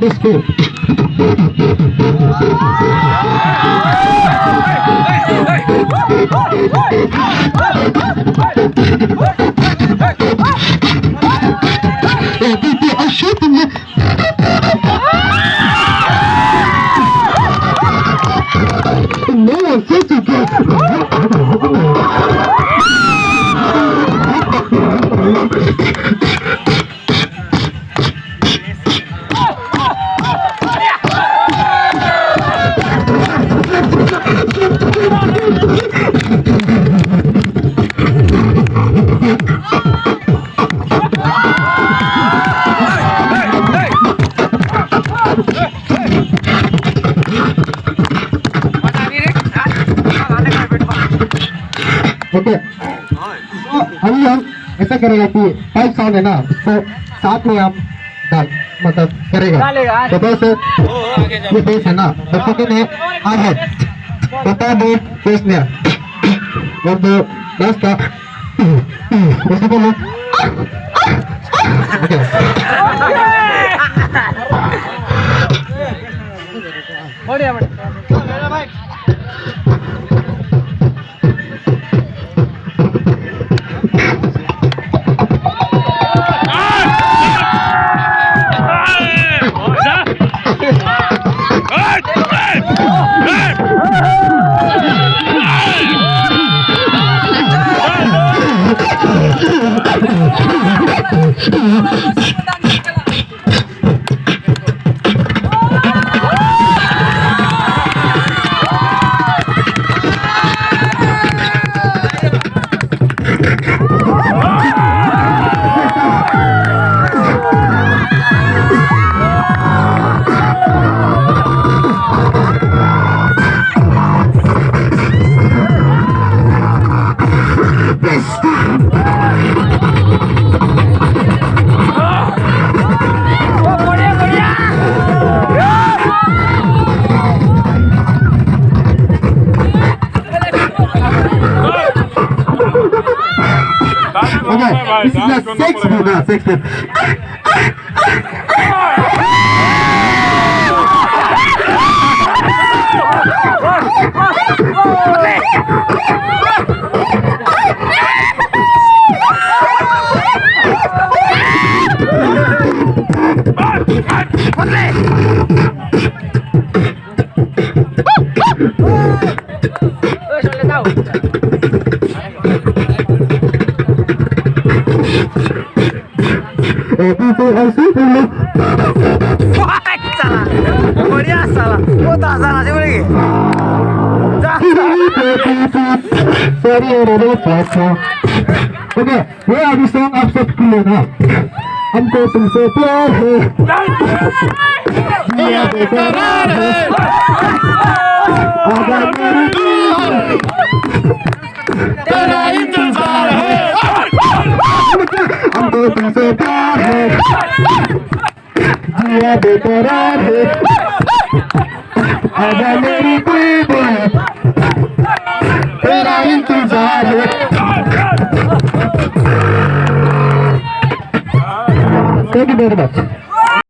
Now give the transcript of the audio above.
Let's go. Oh, people are shooting me. No one said to go. Okay अभी हम ऐसा करेगा कि 5 साउंड है ना उसको साथ में आप डाल मतलब करेगा तो बस ये बेस है ना तो सेकंड है आर हेड बता दो बेस में और तो लास्ट का उसको बोलो ओके बढ़िया बढ़िया भाई Okay, this is a six foot, not 6 foot. People are super salah. Kemudian salah. Oh tak salah siapa lagi? Sorry, okay, ये अभी सॉन्ग आप सब के लिए ना हमको तुमसे प्यार है जिया बेकरार है आजा मेरी तेरा इंतजार है हमको तुमसे प्यार है जिया बेकरार है आजा मेरी कोई तेरा इंतजार है Thank you very much.